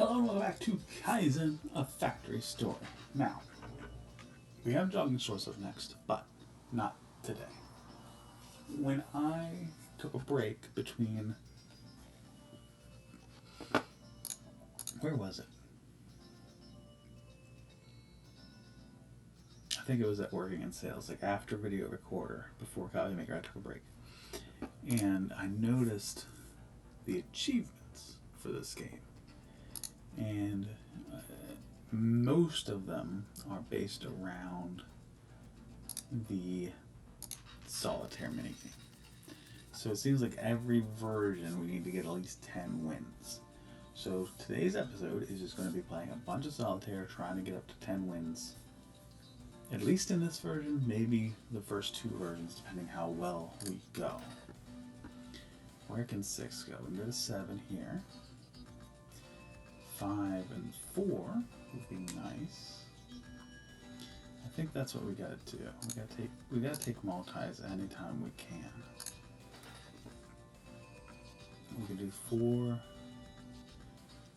Hello and welcome back to Kaizen, a factory story. Now, we have jogging shorts up next, but not today. When I took a break between... Where was it? I think it was at working in sales, like after video recorder, before Copy Maker, I took a break. And I noticed the achievements for this game. And most of them are based around the solitaire minigame. So it seems like every version we need to get at least 10 wins. So today's episode is just going to be playing a bunch of solitaire, trying to get up to 10 wins. At least in this version, maybe the first two versions, depending how well we go. Where can 6 go? We can go to 7 here. 5 and 4 would be nice. I think that's what we gotta do. We gotta take multis anytime we can. We can do 4,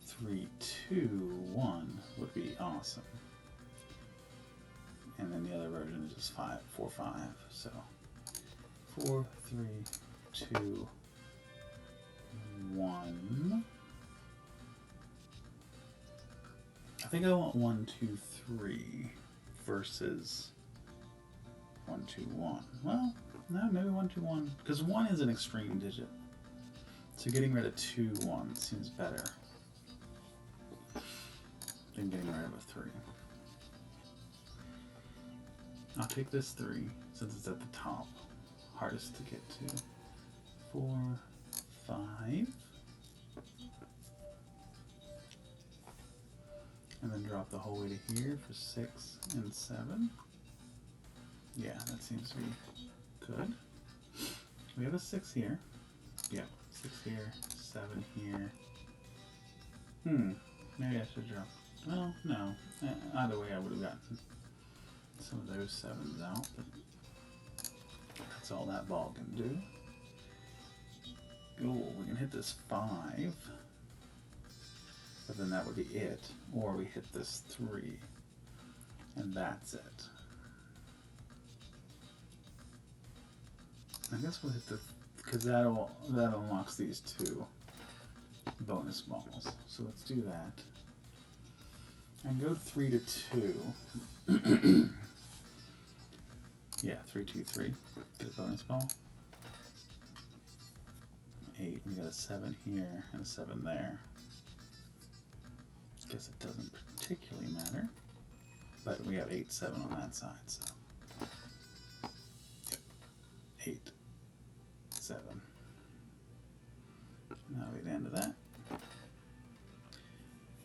3, 2, 1 would be awesome. And then the other version is just 5, 4, 5. So 4, 3, 2, 1. I think I want 1, 2, 3 versus 1, 2, 1. Well, no, maybe 1, 2, 1. Because 1 is an extreme digit. So getting rid of 2, 1 seems better than getting rid of a 3. I'll take this 3 since it's at the top. Hardest to get to. 4, 5. And then drop the whole way to here for 6 and 7. Yeah, that seems to be good. We have a 6 here. Yep, 6 here, 7 here. Maybe I should drop. Well, no. Either way, I would have gotten some of those 7s out, but that's all that ball can do. Oh, we can hit this 5. But then that would be it. Or we hit this 3. And that's it. I guess we'll hit the... because that unlocks these 2 bonus balls. So let's do that. And go 3 to 2. Yeah, 3, 2, 3. Get a bonus ball. 8. We got a 7 here and a 7 there. Guess it doesn't particularly matter, but we have 8, 7 on that side, so 8, 7. That'll be the end of that.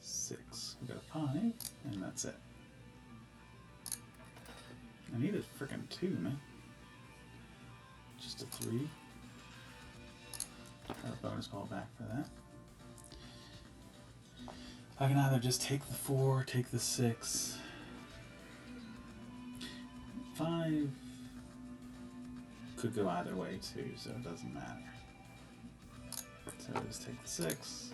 6. We got a 5, and that's it. I needed frickin' 2, man. Just a 3. Got a bonus ball back for that. I can either just take the 4, take the 6. 5 could go either way too, so it doesn't matter. So I'll just take the 6.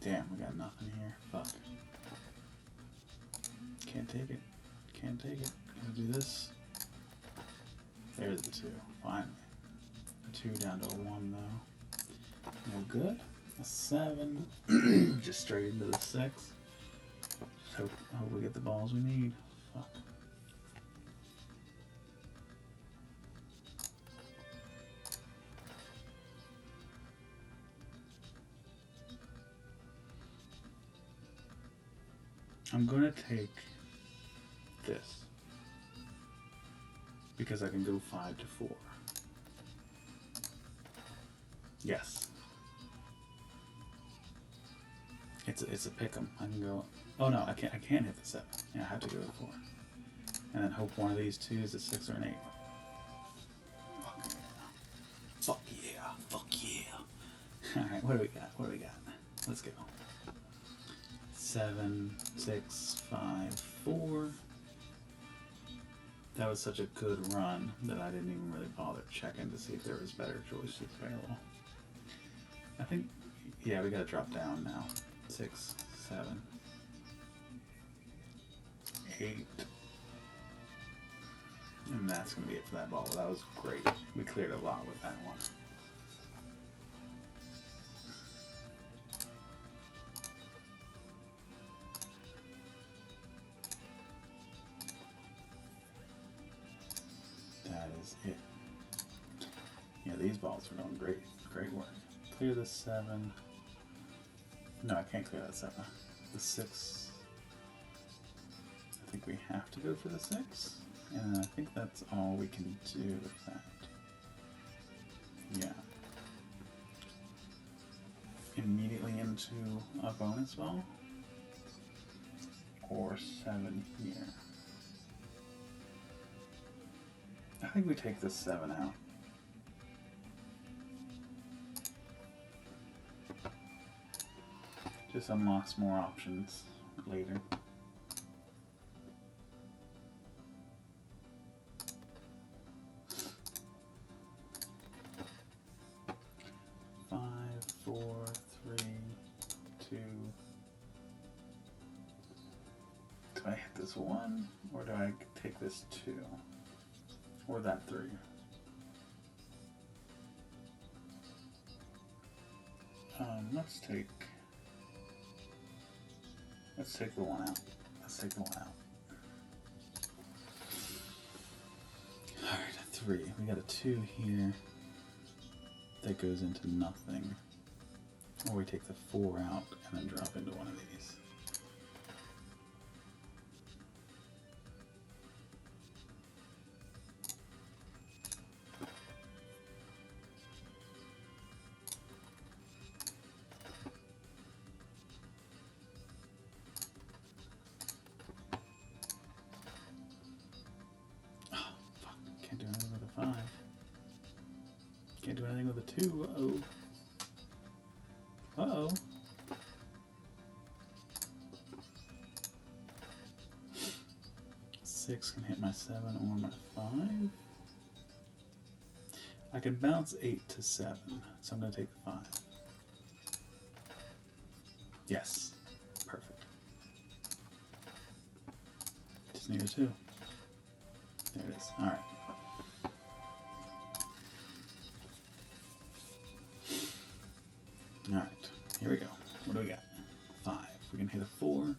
Damn, we got nothing here. Fuck. Can't take it. Can't take it. Gonna do this. There's the 2. Finally. A 2 down to a 1 though. No good. A 7, just straight into the 6. Hope we get the balls we need. Fuck. I'm gonna take this because I can go 5 to 4. Yes. It's a pick'em. I can go. Oh no, I can't hit the 7. Yeah, I have to go to 4, and then hope one of these 2 is a 6 or an 8. Fuck yeah! Fuck yeah! All right, what do we got? What do we got? Let's go. 7, 6, 5, 4. That was such a good run that I didn't even really bother checking to see if there was better choices available. I think Yeah, we gotta drop down now. 6, 7, 8. And that's gonna be it for that ball. That was great. We cleared a lot with that one. That is it. Yeah, these balls are doing great. Great work. Clear the 7. No, I can't clear that 7. The 6. I think we have to go for the 6. And I think that's all we can do with that. Yeah. Immediately into a bonus ball. Or 7 here. I think we take the 7 out. Just unlocks more options later. Do I hit this 1, or do I take this 2? Or that 3? Let's take the 1 out. Let's take the 1 out. Alright, a 3. We got a 2 here. That goes into nothing. Or we take the 4 out and then drop into one of these. Can't do anything with a 5. Can't do anything with a 2. Uh-oh. Uh-oh. Six can hit my 7 or my 5. I can bounce 8 to 7, so I'm going to take the 5. Yes. Perfect. Just need a 2. There it is. Alright. Alright, here we go. What do we got? 5. We can hit a 4.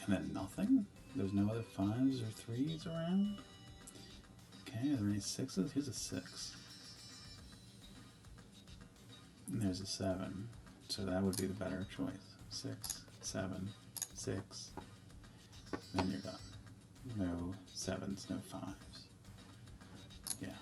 And then nothing? There's no other 5s or 3s around? Okay, are there any 6s? Here's a 6. And there's a 7. So that would be the better choice. 6, 7, 6. Then you're done. No 7s, no 5s. Yeah.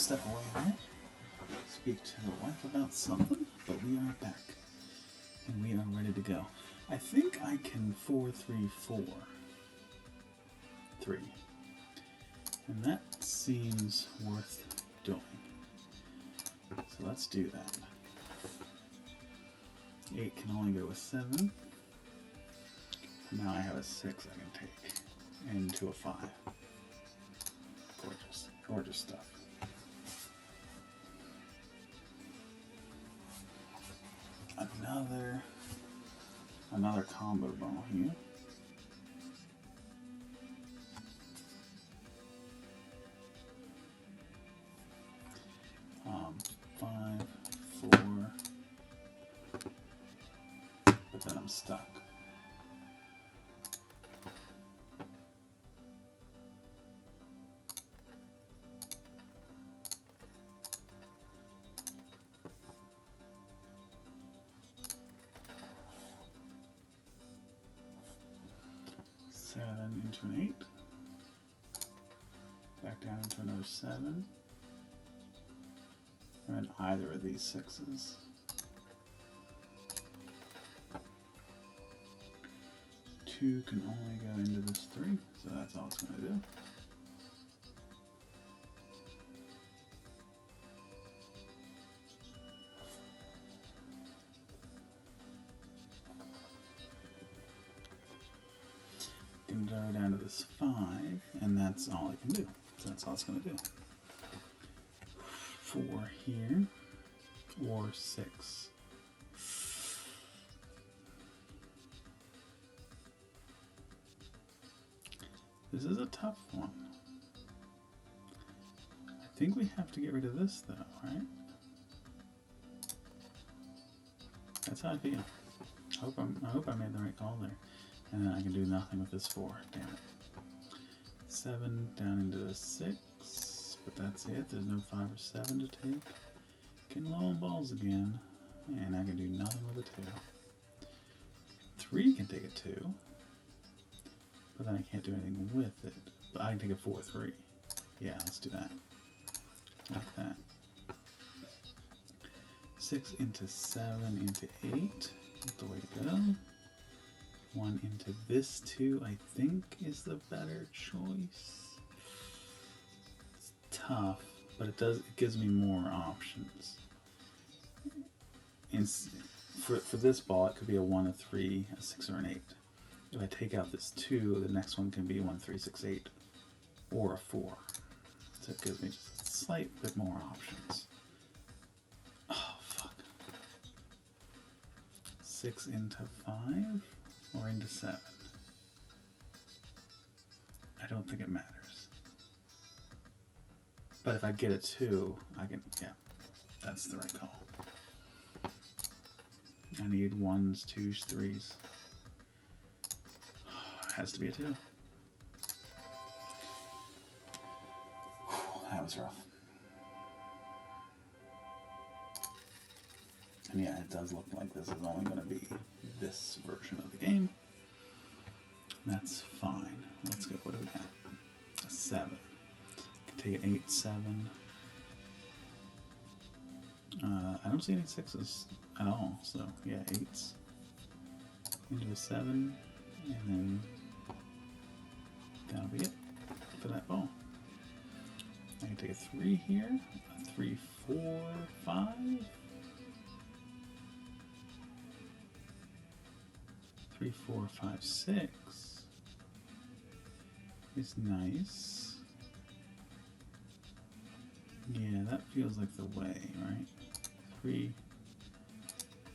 step away a minute, speak to the wife about something, but we are back. And we are ready to go. I think I can 4-3-4. 3. And that seems worth doing. So let's do that. 8 can only go with 7. Now I have a 6 I can take. Into a 5. Gorgeous. Gorgeous stuff. Another combo ball here. Five, 4, but then I'm stuck. Seven into an 8. Back down into another 7. And either of these 6s. 2 can only go into this 3, so that's all it's going to do. Can go down to this 5, and that's all I can do. So that's all it's going to do. 4 here, or 6. This is a tough one. I think we have to get rid of this though, right? That's how I feel. I hope I made the right call there. And then I can do nothing with this 4. Damn it. 7 down into the 6. But that's it. There's no 5 or 7 to take. Getting low on balls again. And I can do nothing with a 2. 3 can take a 2. But then I can't do anything with it. But I can take a 4-3. Yeah, let's do that. Like that. 6 into 7 into 8. That's the way to go. 1 into this 2, I think, is the better choice. It's tough, but it gives me more options. And for this ball, it could be a 1, a 3, a 6, or an 8. If I take out this 2, the next one can be 1, 3, 6, 8, or a 4. So it gives me just a slight bit more options. Oh, fuck. 6 into 5. Or into 7. I don't think it matters. But if I get a 2, I can, yeah, that's the right call. I need 1s, 2s, 3s. It has to be a 2. That was rough. And yeah, it does look like this is only going to be this version of the game. That's fine. Let's go. What do we got? A 7. Can take an 8, 7. I don't see any 6s at all. So yeah, 8s into a 7, and then that'll be it for that ball. I can take a 3 here. A 3, 4, 5. 3, 4, 5, 6 is nice. Yeah, that feels like the way, right? 3,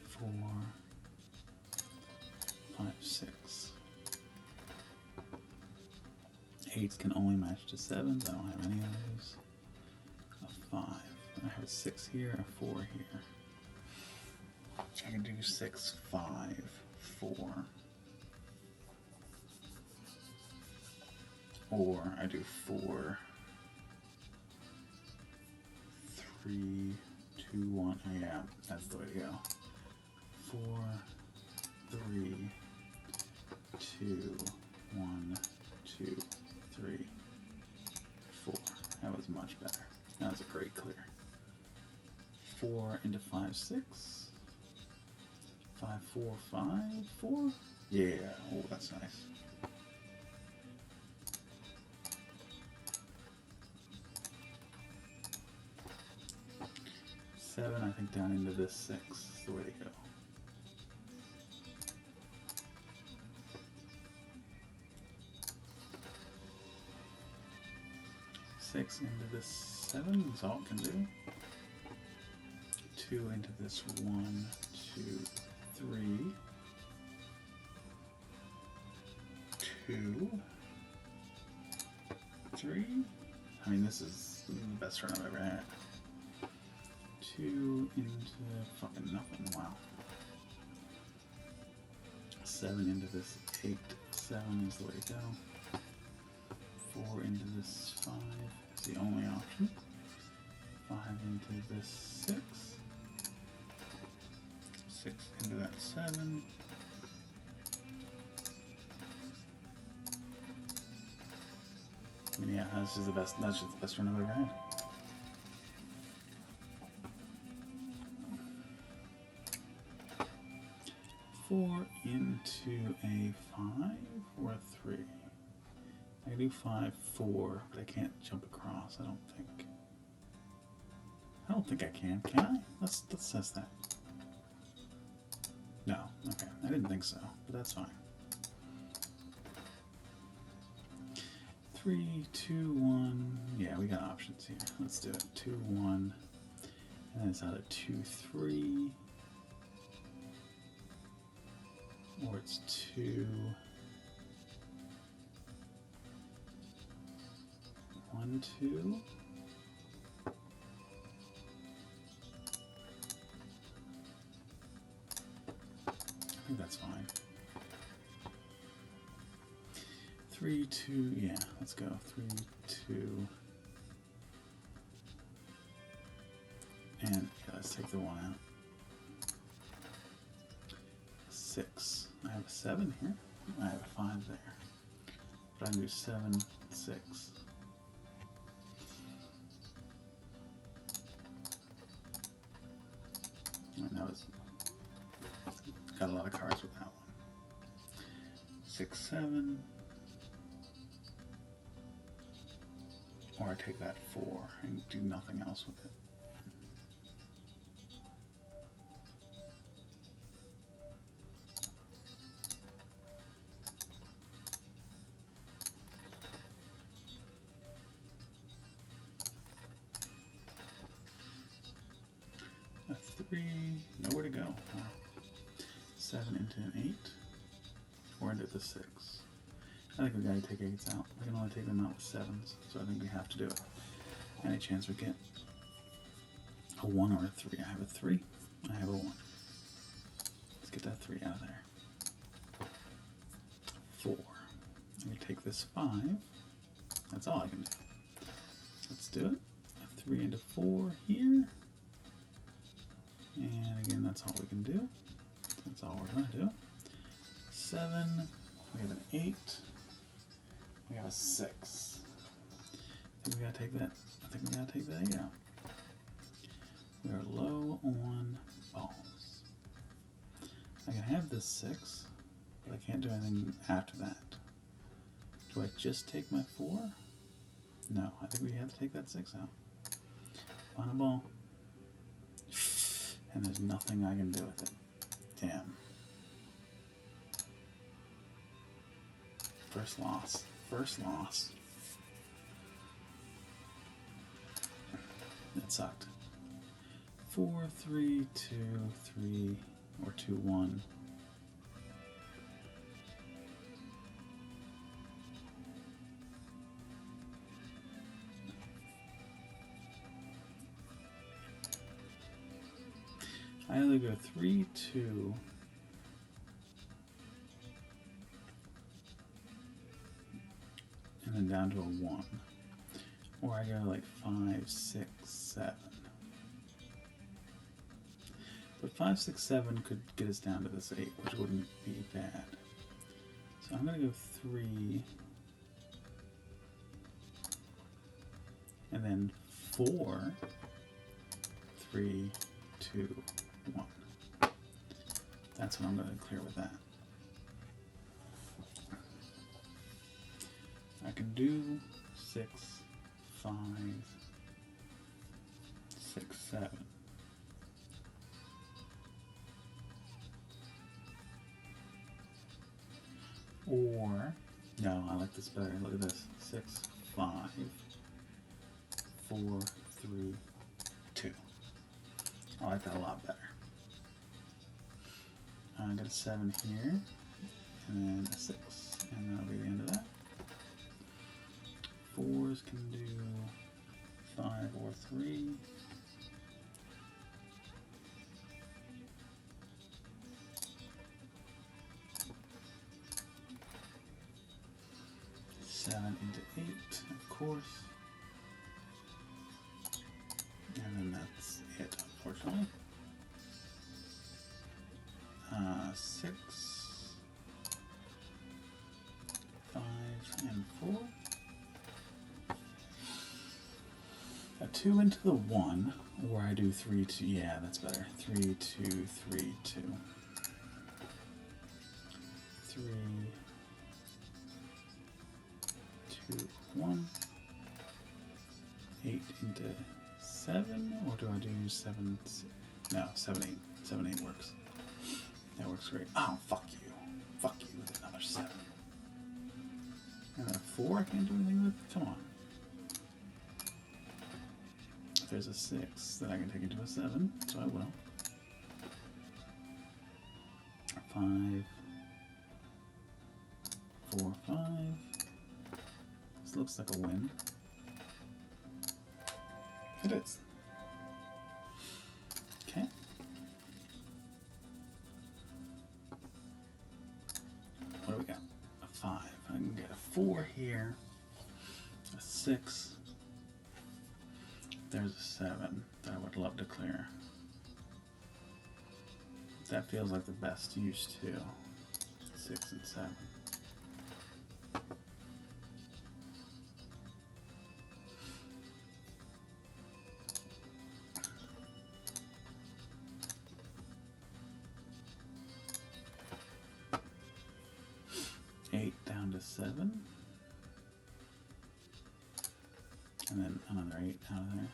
4, 5, 6. 8s can only match to 7s. I don't have any of those. A 5. I have a 6 here, a 4 here. I can do 6, 5, 4. Or I do 4, 3, 2, 1. Oh, yeah, that's the way to go. 4, 3, 2, 1, 2, 3, 4. That was much better. That was a great clear. 5, 6. 5, 4, 5, 4. Yeah. Oh, that's nice. Seven, I think down into this 6 is the way to go. Six into this 7 is all it can do. 2 into this 1, 2, 3. 2, 3. I mean, this is the best run I've ever had. 2 into fucking nothing. Wow. 7 into this 8. 7 is the way to go. 4 into this 5 is the only option. 5 into this 6. 6 into that 7. I mean, yeah, that's just the best. That's just the best run I've ever had. Four into a 5 or a 3. I can do 5, 4, but I can't jump across. I don't think. I don't think I can. Can I? Let's test that. No. Okay. I didn't think so, but that's fine. 3, 2, 1. Yeah, we got options here. Let's do it. 2, 1. And then it's either 2, 3. Or it's 2, 1, 2. I think that's fine. 3, 2, yeah, let's go. 3, 2. And yeah, let's take the 1 out. 6. I have a 7 here. I have a 5 there. But I can do 7, 6. And that was got a lot of cards with that one. 6, 7. Or I take that 4 and do nothing else with it. A 3, nowhere to go. 7 into an 8, 4 into the 6. I think we gotta take 8s out. We can only take them out with 7s, so I think we have to do it. Any chance we get a 1 or a 3? I have a 3, I have a 1. Let's get that 3 out of there. 4. I'm gonna take this 5. That's all I can do. Let's do it. A 3 into 4 here. And again, that's all we can do. That's all we're gonna do. 7. We have an 8. We have a 6. I think we gotta take that. I think we gotta take that 8 out. We are low on balls. I can have this 6, but I can't do anything after that. Do I just take my 4? No, I think we have to take that 6 out. Find a ball. And there's nothing I can do with it. Damn. First loss. First loss. That sucked. 4, 3, 2, 3, or 2, 1. I either go 3, 2, and then down to a 1, or I go like 5, 6, 7. But 5, 6, 7 could get us down to this 8, which wouldn't be bad. So I'm going to go 3, and then 4, 3, 2, 1. That's what I'm going to clear with that. I can do 6, 5, 6, 7. Or, no, I like this better. Look at this. 6, 5, 4, 3, 2. I like that a lot better. I got a 7 here, and then a 6, and that'll be the end of that. 4s can do 5 or 3. Seven into 8, of course. And then that's it, unfortunately. 6, 5, and 4. A 2 into the 1, or I do 3, 2. Yeah, that's better. 3, 2, 3, 2. 3, 2, 1. 8 into 7, or do I do 7? No, 7, 8. 7, 8 works. That works great. Oh, fuck you. Fuck you with another 7. And a 4 I can't do anything with? Come on. If there's a 6 that I can take into a 7, so I will. 5, 4, 5. This looks like a win. It is. Okay. What do we got? A 5. I can get a 4 here. A 6. There's a 7 that I would love to clear. That feels like the best use too. 6 and 7. Down to 7, and then another 8 out of there.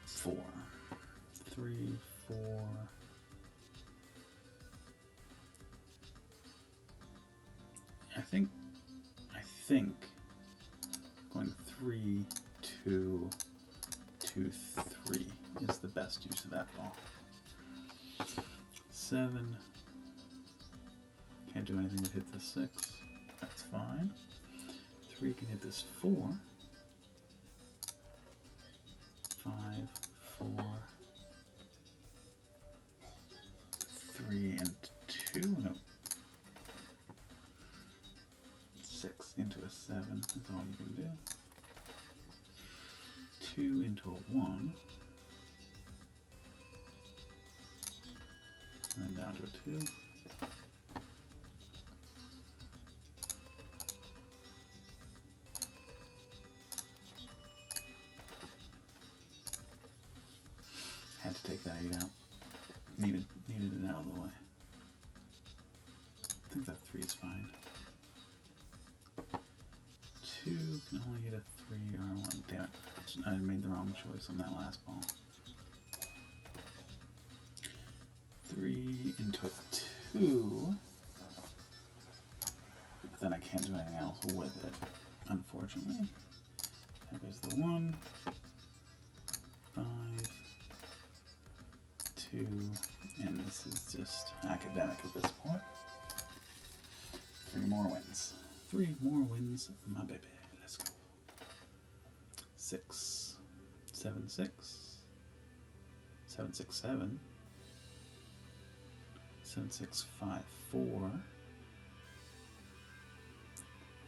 4, 3, 4. I think going 3, 2, 2, 3 is the best use of that ball. 7. Can't do anything to hit the 6. That's fine. 3 can hit this 4. 5, 4, 3, and 2. No. 6 into a 7. That's all you can do. 2 into a 1. And then down to a 2. Had to take that 8 out. Needed it out of the way. I think that 3 is fine. 2 can only hit a 3 or a 1. Damn it. I made the wrong choice on that last ball. 3 into a 2. But then I can't do anything else with it, unfortunately. There goes the 1. 5. 2, and this is just academic at this point. 3 more wins. 3 more wins, my baby. Let's go. 6, 7, 6, 7, 6, 7, 7, 6, 5, 4,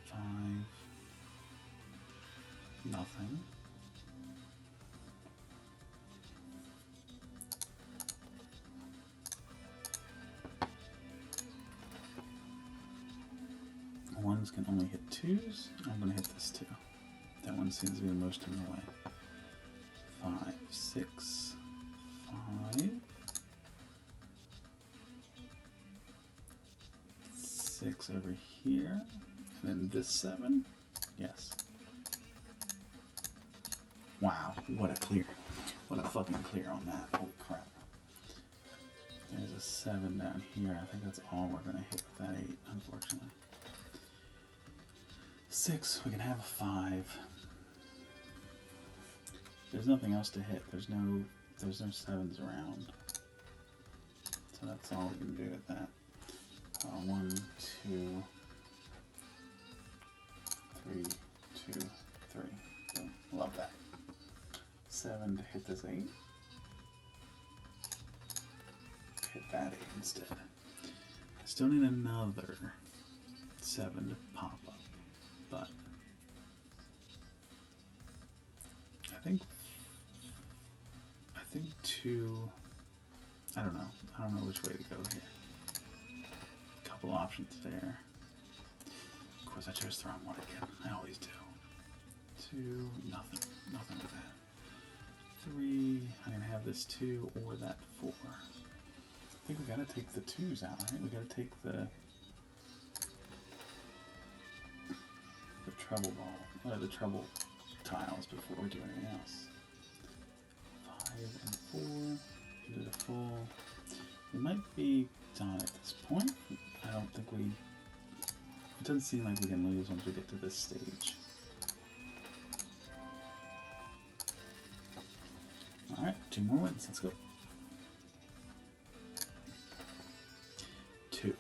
5, nothing. 1s can only hit 2s. I'm going to hit this 2. That one seems to be the most in the way. 5, 6, 5, 6 over here, and then this 7. Yes. Wow, what a clear. What a fucking clear on that. Holy crap. There's a 7 down here. I think that's all we're going to hit with that 8, unfortunately. 6, we can have a 5. There's nothing else to hit. There's no 7s around. So that's all we can do with that. 1, 2, 3, 2, 3. Boom. Love that. 7 to hit this 8. Hit that 8 instead. I still need another 7 to pop up, but I think 2. I don't know which way to go here. A couple options there. Of course, I chose the wrong one again. I always do. 2, nothing with that. 3, I can have this 2 or that 4. I think we gotta take the 2s out, right? We gotta take the treble ball, or the treble tiles before we do anything else. 5 and 4, do the full. We might be done at this point. I don't think we, it doesn't seem like we can lose once we get to this stage. Alright, 2 more wins, let's go. 2.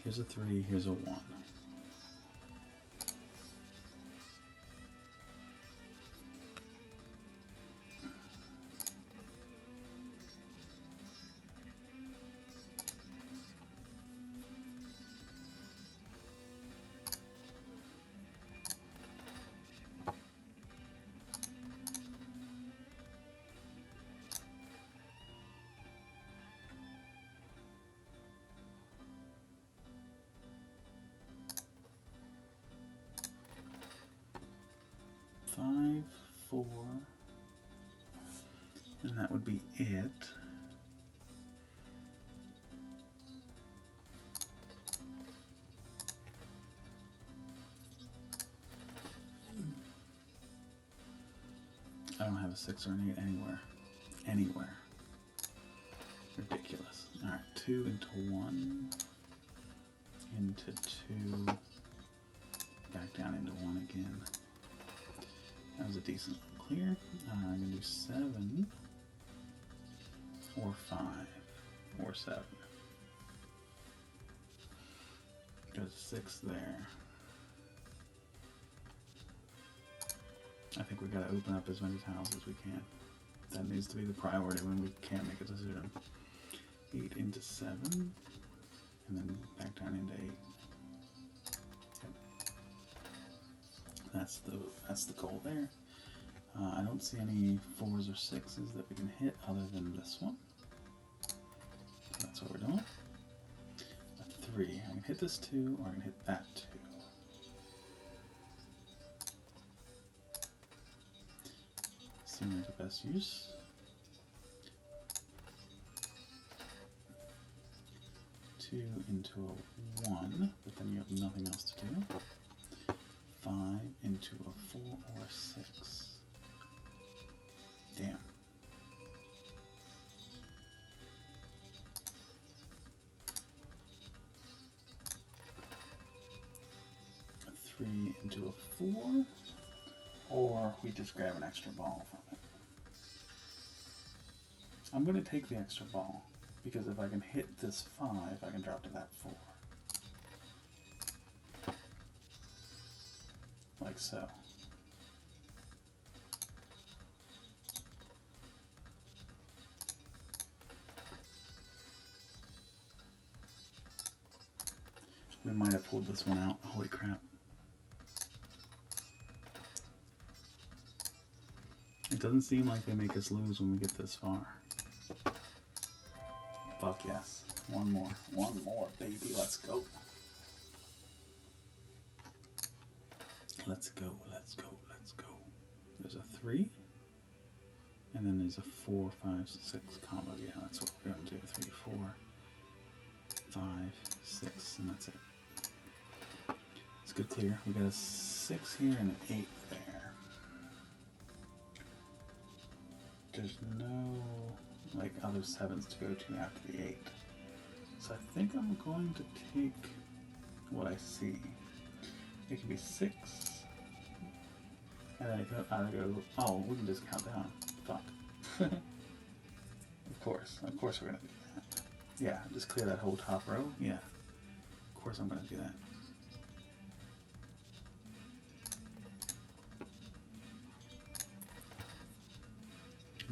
Here's a 3, here's a 1. Five, 4, and that would be it. I don't have a 6 or an 8 anywhere. Ridiculous. All right, 2 into 1, into 2, back down into 1 again. That was a decent clear. I'm going to do 7 or 5 or 7. There's 6 there. I think we got to open up as many tiles as we can. That needs to be the priority when we can't make a decision. 8 into 7, and then back down into 8. That's the goal there. I don't see any 4s or 6s that we can hit other than this one. So that's what we're doing. A 3. I can hit this 2, or I can hit that 2. Seems like the best use. 2 into a 1, but then you have nothing else to do. 5 into a 4 or a 6. Damn. A 3 into a 4, or we just grab an extra ball from it. I'm going to take the extra ball, because if I can hit this 5, I can drop to that 4. Like so. We might have pulled this one out. Holy crap. It doesn't seem like they make us lose when we get this far. Fuck yes. One more, baby. Let's go. Let's go. There's a 3. And then there's a 4, 5, 6 combo. Yeah, that's what we're going to do. 3, 4, 5, 6, and that's it. It's good clear. We got a 6 here and an 8 there. There's no like other 7s to go to after the 8. So I think I'm going to take what I see. It can be 6. And then it could either go, oh, we can just count down. Fuck. Of course we're gonna do that. Yeah, just clear that whole top row. Yeah, of course I'm gonna do that.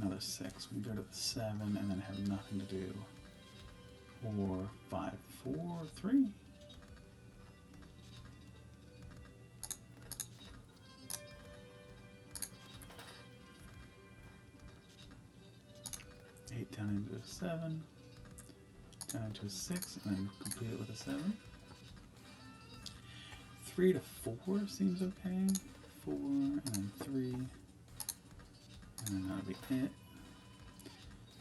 Another 6. We go to the 7 and then have nothing to do. 4, 5, 4, 3. Down into a 7, down into a 6, and then complete it with a 7. 3 to 4 seems okay. 4, and then 3, and then that'll be it.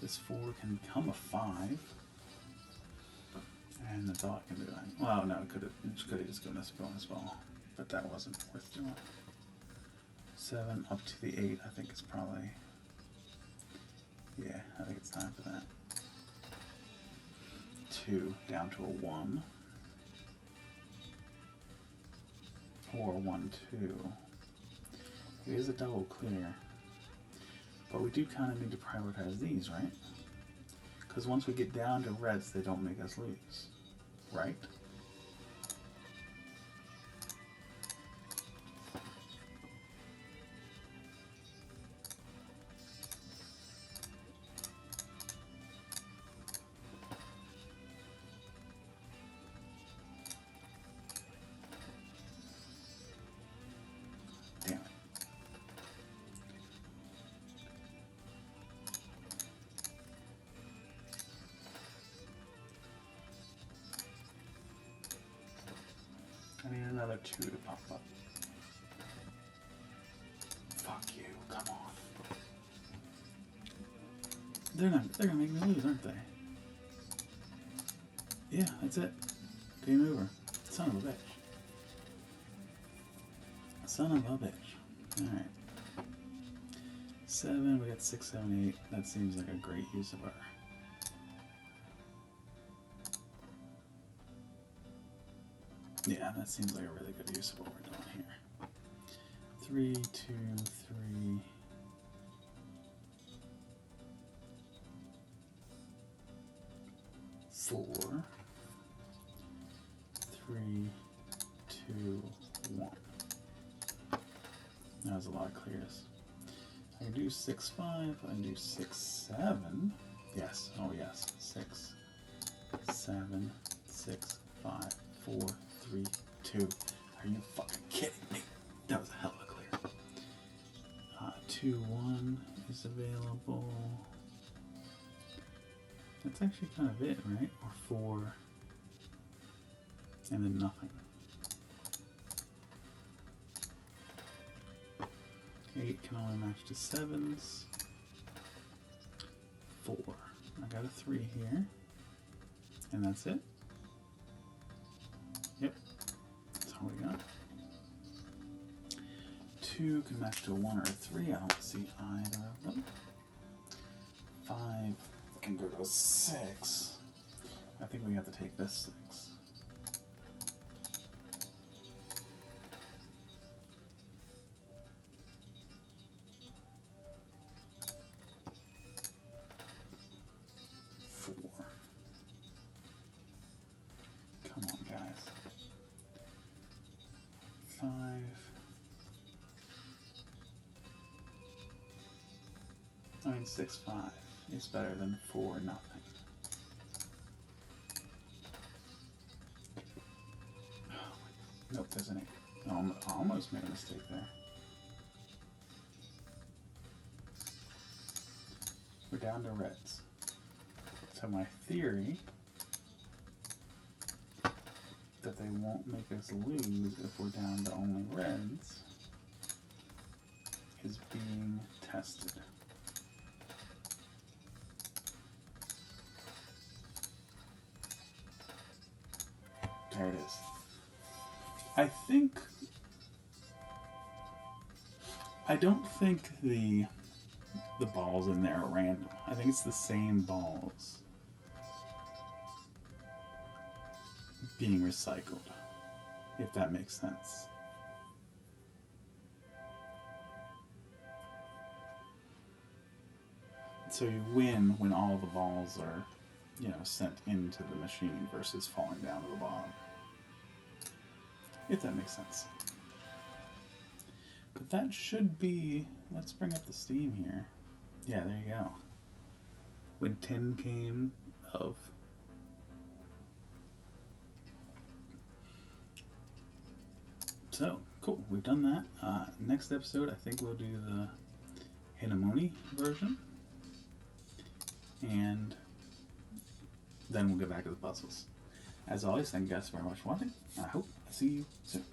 This 4 can become a 5, and the dot can be like, well, no, it could have just given us a bonus ball, but that wasn't worth doing. 7 up to the 8, I think it's probably. Yeah, I think it's time for that. 2 down to a 1. 4, 1, 2. It is a double clear. But we do kind of need to prioritize these, right? Because once we get down to reds, they don't make us lose, right? I need another 2 to pop up. Fuck you, come on. They're gonna make me lose, aren't they? Yeah, that's it. Game over. Son of a bitch. Son of a bitch. Alright. 7, we got 6, 7, 8. That seems like a great use of our. Yeah, that seems like a really good use of what we're doing here. 3, 2, 3. Four, 3, 2, 1. That was a lot of clears. I can do 6, 5. I can do 6, 7. Yes. Oh yes. 6, 7, 6, 5, 4, 3, 2. Are you fucking kidding me? That was a hell of a clear. 2, 1 is available. That's actually kind of it, right? Or 4, and then nothing. 8 can only match to 7s. 4. I got a 3 here, and that's it. Yep, that's all we got. 2 can match to a 1 or a 3. I don't see either of them. 5 can go to a 6. I think we have to take this 6. Come on, guys. 5. I mean, 6, 5 is better than 4, nothing. Nope, there's an 8. I almost made a mistake there. We're down to reds. So my theory that they won't make us lose if we're down to only reds is being tested. There it is. I don't think the balls in there are random. I think it's the same balls being recycled, if that makes sense. So you win when all the balls are, sent into the machine versus falling down to the bottom. If that makes sense. But that should be... Let's bring up the Steam here. Yeah, there you go. When 10 came of... So, cool. We've done that. Next episode, I think we'll do the Hinamoni version. And then we'll get back to the puzzles. As always, thank you guys very much for watching. I hope I see you soon.